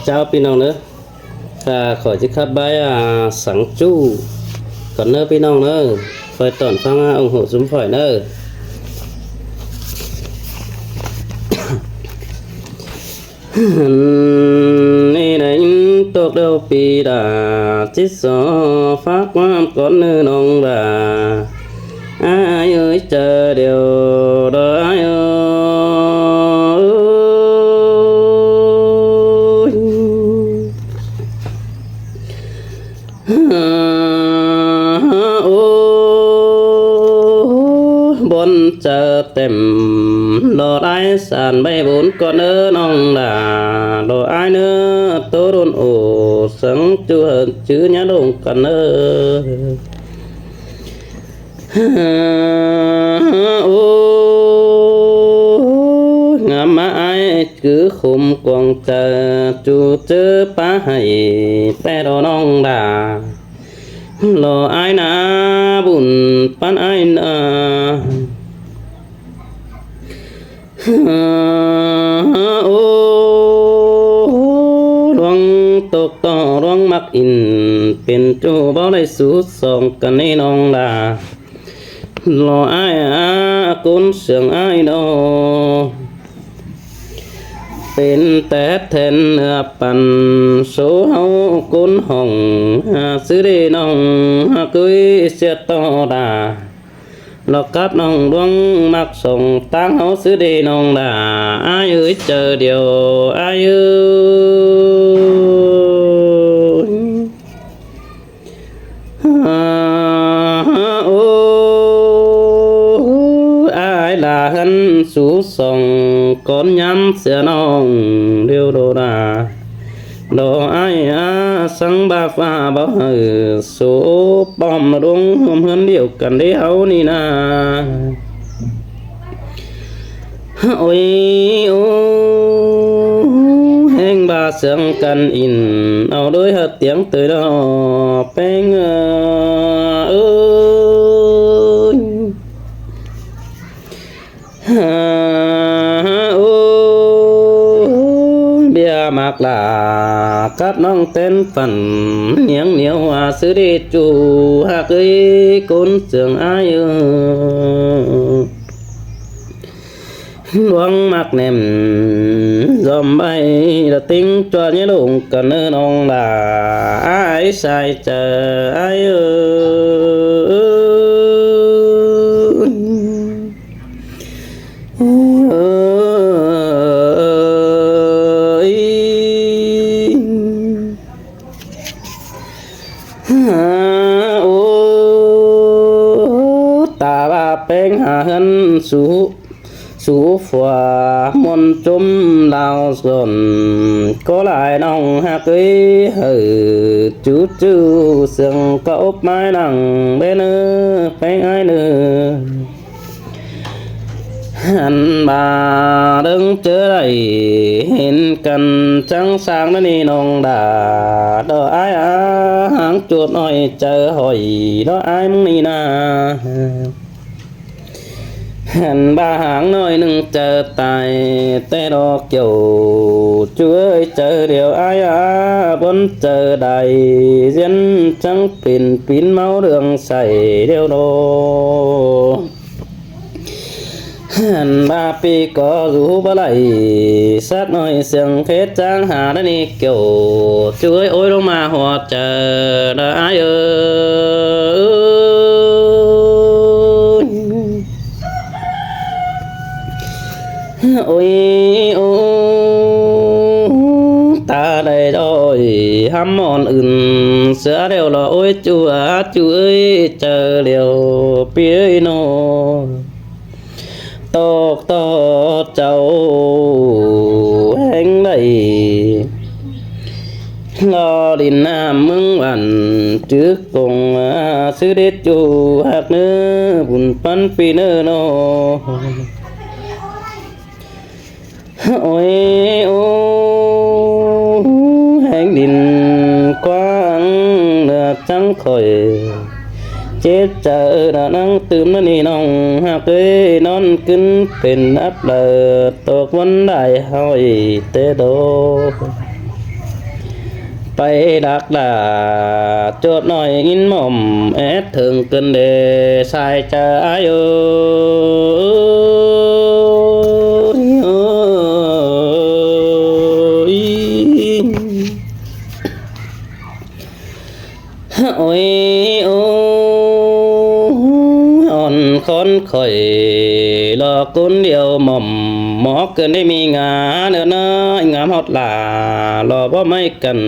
เจ้าพี่น้องเนอะขอจิครับบายสังจู้ก่อนเนอะพี่น้องเนอะคอยตอนฟังองค์หูสุมฝ่อยเนอะนี่ได้ตกเดียวปีดาจิตสอฝากความก่อนเนื้อน้องดาอ้ายเอ้ยเจอเดียวดออ้ายเอ้โอ้บนเจอเต็มดอได้สานใบบุญก่อนเนื้อน้องดาดออ้ายเนื้อโตรุนโอสังจูเหินชื่อญาดงกันเนื้อโอ้งามมาไอ้คือคุมกวงเจอจูเจอป้าให้แต่ดอน้องดารอไอ้นาบุญปันไอ้นาโอ้ดวงตกต่อดวงมักอินเป็นจูบ่ได้สูดส่องกันในน้องดารอไอ้กุนเสียงไอ้ดอเป็นแต่แทนเนื้อปันโซเฮากุนห้องซื้อได้น้องกุยเสียต่อดาหลอกกับน้องดวงมักส่งตั้งเฮาซื้อได้น้องดาอ้ายเอ้ยเจอเดียวอ้ายเอ้ยโอ้อ้ายลาหันสู่ส่องก่อนย้ำเสียน้องเดียวโดดาดออ้ายสังบาฟ้าบ่เหือสูป้อมดงหอมเฮือนเดียวกันได้เฮานี่นะโอ้ยโอ้แห่งบาเสียงกันอินเอาด้วยเฮาเตียงเตยดอแป้งเอ้ยโอ้เบียมากลากับน้องเต้นฝันเหนียงเหนียวซื้อได้จูหากเอ้ยคนเสียงอ้ายดวงมักแนมจอมใบละติ้งจวนยลงกันเนื้อน้องลาอ้ายใส่เจออ้ายโอ้ตาบาแป้งหาหันสู่ฝัวมนจุ่มดาวสนก็หลายน้องหักเอ้ยเหือจูเสียงก็อบไม้นังเบเนอแป้งไอ้เนอหันมาดึงเจอได้เห็นกันจังสางนี่น้องดาดออ้ายหางจุดน้อยเจอหอยดออ้ายมึงนี่นาหันบาหางน้อยหนึ่งเจอตายแต่ดอกเกี่ยวช่วยเจอเดียวอ้ายบนเจอได้เสียนจังปิ่นเมาเรื่องใส่เดียวโดหันบาปีก็รู้บ่ไหลสักหน่อยเสียงเพชรจางหาได้นี่เกี่ยวช่วยโอ้ยลงมาหัวเจอได้โอ้ยโอ้ตาได้ดอยห้ำมอนอื่นเสือเดียวละโอ้ยจูเอ้ยเจอเดียวเปียโนตกต่อเจ้าแห่งใดรอดินน้ำมึงวันจึกกงซื้อเด็ดจูหักเนื้อบุญปันปีเนื้อโนโอ้ยโอ้แห่งดินกว้างเนื้อจังคอยเจ็บเจอนั่งตื่มนี่น้องหากเอ้ยนอนขึ้นเป็นอับเลิดตกวันได้หอยเตโด ไปดักดาโจดน้อยอินหม่อมแอดถึงเกินเดสายใจโยโอ้ยโอ้อ่อนคนข่อยรอคนเดียวหม่อมหมอเกินได้มีงานเด้อนะงามฮอดหลารอบ่ไม่กัน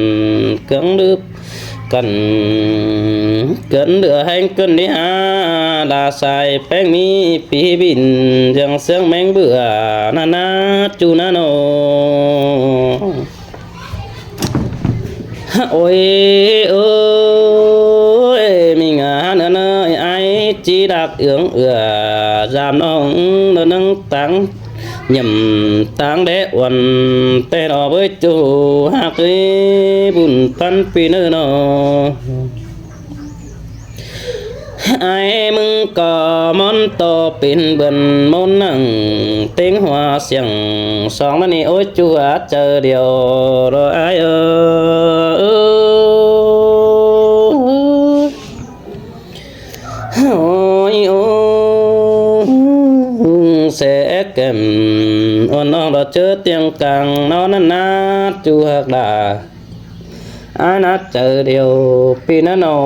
เกิงดึบกันเกินเดือแห้งเกินได้หาลาสายแป้งมีปีบินจังเสียงแมงเบื่อนานาจูนาโนโอ้ยโอ้ยมีงานเนยไอจีดักเอื้องเอื้อจามน้องเนนังตังยำตังเดวันแต่ดอเบยจูหักบุญพันปีเนนอไอ้มึงก็มอนโตเป็นเบิ่นมนนั่งเต็งหัวเสียงสองนั่นนี่โอ้ยจูเจอเดียวรอไอ้โอ้ยโอ้เสกเก็มอ่อนน้องเราเจอเตียงกลางนอนนั่นนาจูหักดาอานัดเจอเดียวปีนั่นนอ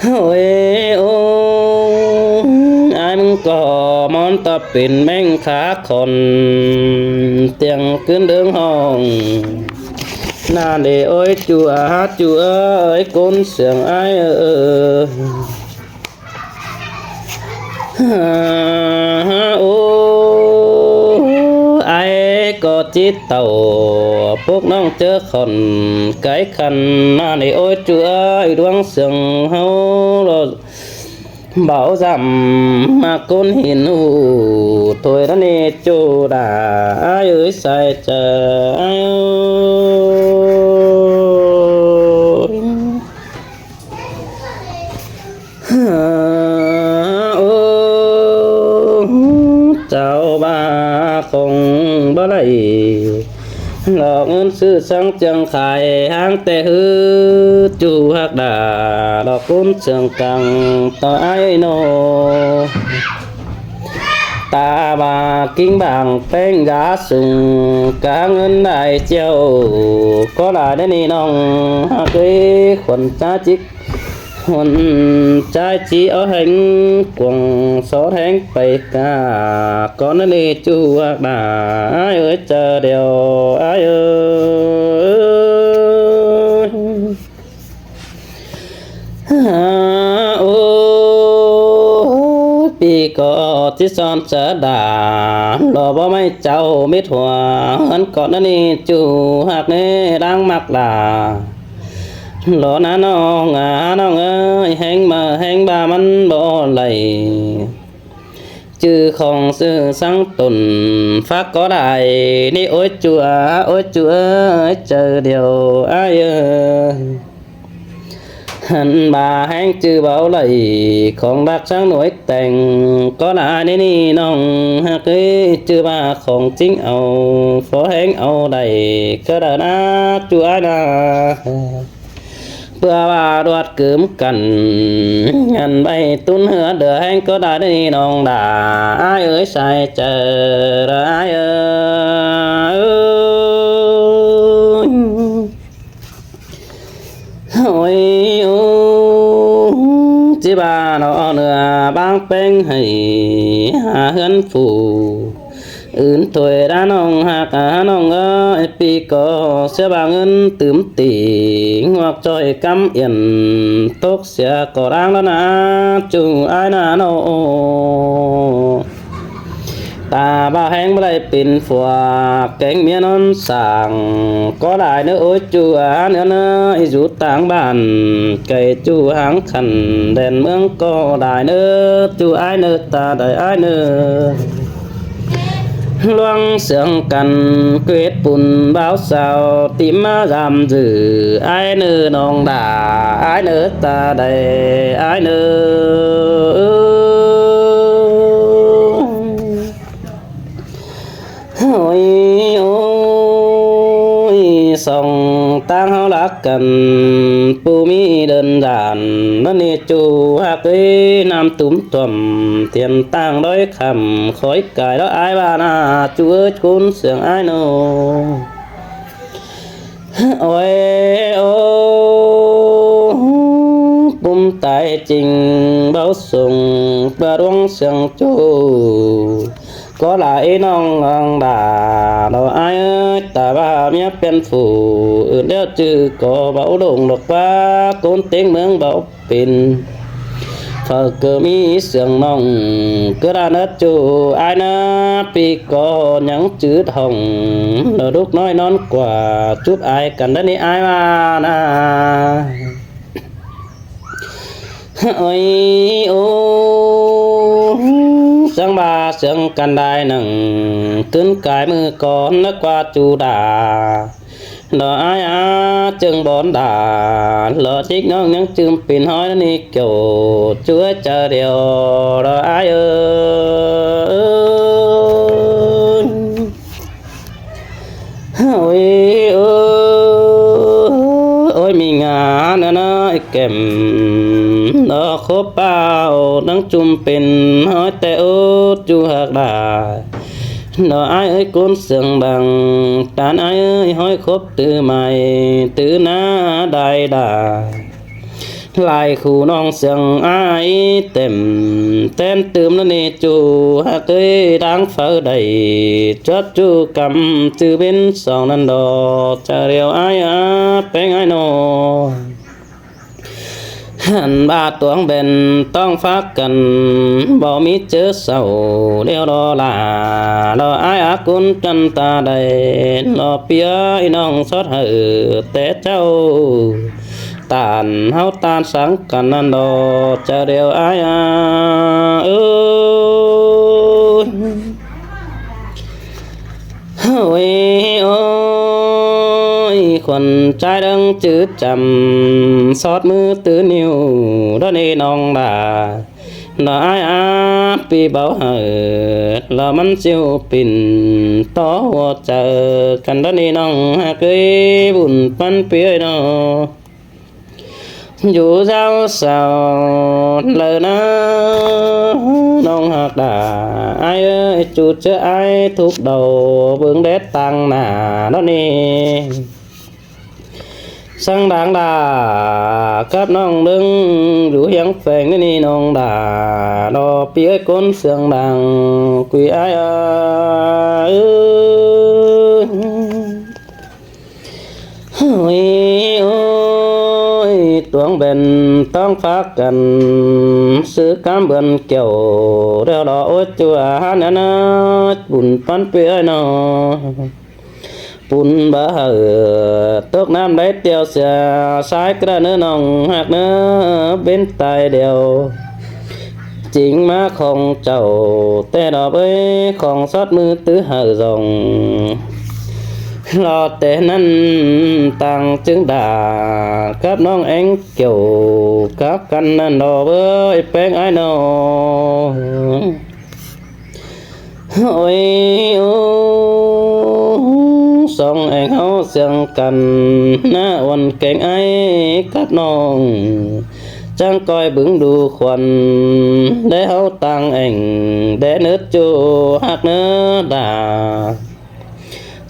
โอ้ยโอ้ไอ้มึงก็มอนตะเป็นแม่งขาคนเตียงขึ้นเดิงห้องนาเดโอ้ยจูจูเอ้ยคนเสียงไอ้โอ้ไอ้ก็จิตเต่าพวกน้องเจอคนไก่คันนาเดโอ้ยจูเอ้ยดวงเสียงเฮาbảo giảm mà con hiền hù thôi đã nè chỗ đã ai ơi sai chờ ai ơi chào ba không bao lại lòng ơn sự sáng chẳng khai hang tệ hư chủ hạc đà đọc côn trường càng tỏ ai nô ta bà kinh bảng phênh giá sùng cá ngân đại treo có lại đến đi nông cái khuẩn cha chích hồn trai chỉ ở hành quần xó thánh bày cả con nó đi chu đà ai ơi chờ đều ai ơi ô bị có tí son chờ đà lò bó mấy cháu biết hòa hắn con nó đi chu hạt nê đang mặc là lọ ná nó ngã nó ơi hẹn mà hẹn bàมันบ่ไหลchứ không sự sáng tuần phát có đại đi ôi chúa ơi chờ điều ai ơi hẳn bà hẹn chứ bảo lầy không bác sáng nổi tình có lại đi đi nông cái chứ bà không chính ầu phó hẹn ầu đầy cơ đà ná chúa ai nàเพื่อว่าดวดกึมกันอันใบตุ้นเหือเดือแห้งก็ได้ได้น้องด่าอ้ายเอ้ยใส่เจออ้ายเอ้ยโอ้ยโอ้จิบาเนาะเนื้อบางเป็นให้หาเฮือนฟูอื่นถวยด้านน้องหากน้องเอ้ยปีก็เสียบางเงินตื่มตีงวกจอยกำเอียนตกเสียก็ร่างแล้วนะจูอ้ายนาโนตาบ้าแห้งบ่ได้เป็นฝัวแกงเมียนอนสั่งก็ได้เนื้อโอ้ยจูเนื้ออยู่ต่างบ้านไก่จูหางขันแดนเมืองก็ได้เนื้อจูอ้ายเนื้อตาได้อ้ายเนื้อloang sương cần quyết bùn báo sao tím giảm dữ ai nơ nong đà ai nơ ta đầy ai nơ ôi ôi ส่องต่างเฮารักกันผู้มีเดินด่านนั่นนี่จูฮักเอ้ยน้ำตุ้มต่อมเทียนต่างร้อยคำคอยกายแล้วอายว่านาจูเอ้ยคุณเสียงอายโนโอ้ยโอ้ปุ่มตายจริงเบาส่งประดวงเสียงจูก็หลายน้องอังดาเราอายแต่ว่าเมียเป็นผู้อื่นเดียวจื้อก็เบาลงดอกว่าคนเต็งเมืองเบาเป็นเธอก็มีเสียงน้องก็ได้นัดจูอายนะปีก็ยังจืดห้องเราลูกน้อยนอนกว่าจุบอายกันได้นี่อายมานะโอ้ยโอ้เสียงบาเสียงกันได้หนึ่งขึ้นกายมือก่อนนักกว่าจูดาดออายจึงบอนดาลอจิกน้องยังจึงปิ่นห้อยนี่เกี่ยวช่วยเจอเดียวดออายโอ้ยโอ้ยมีงานนะไอ้แก่มดอคบเป้านังจุ่มเป็นห้อยแต่โอ้จูหักได้ดออายเอ้ยก้นเสียงดังตานอายเอ้ยห้อยคบตื้อใหม่ตื้อหน้าได้ลายคู่น้องเสียงอายเต็มเต้นเติมนั่นนี่จูหักเอ้ยดังเฝ้าได้จัดจูกำจือเป็นสองนั่นดอจะเรียวอายเป็นไงโนหันบาตวงเบนต้องฟักกันบ่มีเจอเศร้าเดียวรอลารออายอากุนจันตาได้รอเปียอีน้องสดหือแต่เจ้าตานเฮาตานสังกันนั่นดอจะเดียวอายโอ้ยโอ้ยคนใจดังจืดจำสอดมือตื้อนิ้วดอนี่น้องดาดออายปีเบาเหือแล้วมันเสียวปิ่นต่อหัวเจอกันดอนี่น้องฮักเอ้ยบุญปันเปียน้ออยู่เจ้าสาวเลยนะน้องหักดาไอ้เอ้ยจุดเจอไอ้ทุกดาวเบื้องเด็ดตังหน้าแล้วนี่สังดังดากับน้องดึงอยู่เฮียงแฝงนี่น้องดารอเปียก้นเสียงดังกุยไอ้โอ้ยโอ้ยตวงเบนต้องฟักกันซื้อกำเบือนเกี่ยวเดี๋ยวรอโอ้จัวหันนะบุญปันเปียนอปุ่นบ่เหือตกน้ำได้เตียวเสียสายกระเนื้อน้องหักเนื้อเป็นตายเดียวจริงมาของเจ้าแต่ดอกเอ้ยของซอดมือตื้อเหือส่งรอแต่นั้นต่างจึงด่ากับน้องเอ็งเกี่ยวกับกันนั่นดอกเอ้ยแป้งไอ้นอโอ้ยโอ้สองเอ็งเฮาเสียงกันหน้าวันเก่งไอ้กับน้องจังก้อยบึงดูควันได้เฮาต่างเอ็งได้เนื้อจูหักเนื้อด่า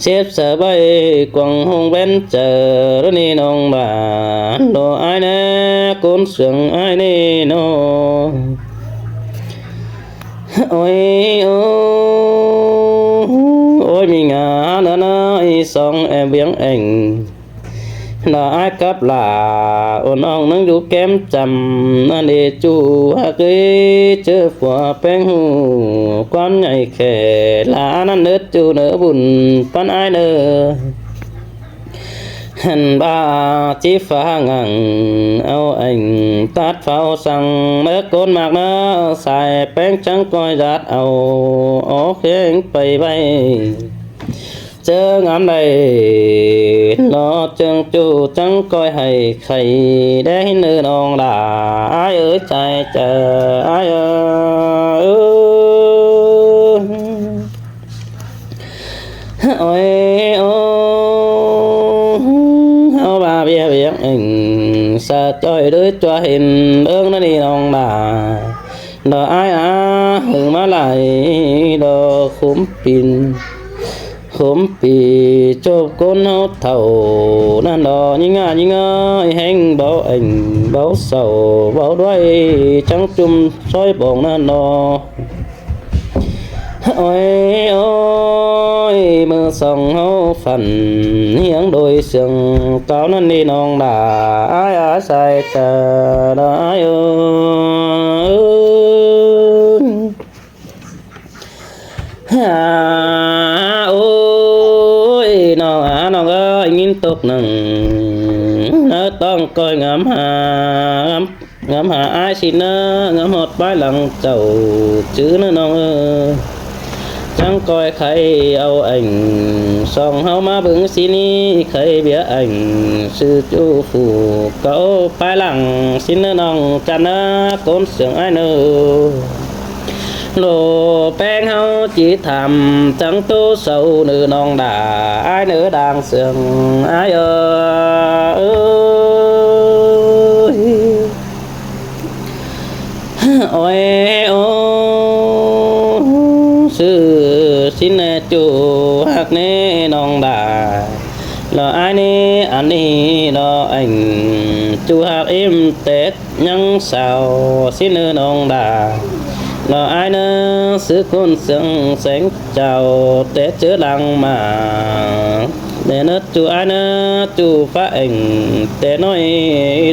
เชฟเสือใบกวางหงเว้นเจอรนี่น้องบ่าโดไอ้แน่ก้นเสียงไอ้นี่โนโอ้ยโอ้โอ้ยมีงานนะไอ้สองแอบเบียงเองน่าไอ้กับลาโอ้น้องนั่งอยู่แก้มจำนั่นเอจูฮักเอ้เจอฝัวแป้งหูความใหญ่แค่ลานั่นเนื้อจูเนื้อบุญปันไอ้เนื้อหันบ้าจีฟ้างังเอาเองตัดเฝ้าสั่งเมื่อก้นมากนะใส่แป้งจังก้อยจัดเอาโอเคไปไปเจองามใดรอจังจูจังก้อยให้ใครได้เนื้อน้องด่าไอ้เอ้ยใจเจอไอ้โอ้ยโอ้ จ้อยเลยจัวเห็นเอิงนั่นนี่น้องดาดออ้ายหึงมาไหลดอคุ้มปินคุ้มปีจบก้นเฮาเท่านั่นดอยิ่งง่ายแห้งเบาเอ็งเบาเศร้าเบาด้วยจังจุ่มซอยบ่งนั่นดอโอ้ยมือส่องเฮาฝันเฮียงโดยเสียงเก่านั่นนี่น้องดาอ้ายใส่จะได้โอ้ยน้องน้องยินตกหนึ่งต้องคอยงามหาอ้ายสินะงามหดป้ายหลังเจ้าชื่อนะน้องจังคอยใครเอาอันส่องเฮามาเบิ่งสินี้ใครเบียอันชื่อจูฟูเก่าป้ายหลังสินะน้องจันนะก้นเสียงอ้ายเนอโลแป้งเฮาchỉ thầm chẳng tô sầu nữ non đà ai nữa đang sương ai ơi ôi sư xin chủ hạc nê non đà là ai nê anh đi đó anh chủ hạc em tết nhăng sao xin nữ non đà là ai nơ sự con sương sáng chào để chữa lặng mà để nó chú ai nơ chú phá ảnh để nói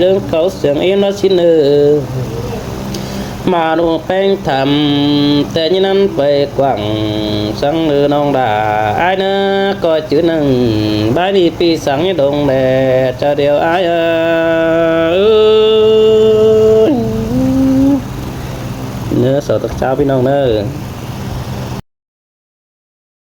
đứng khẩu sương em nó xin nơ mà đồ phanh thầm để như năm về quảng sáng nơ non đà ai nơ coi chữ nâng bái đi pi sáng như đồng để cho điều aiเนื้อสดตะเช้าพี่น้องเนอ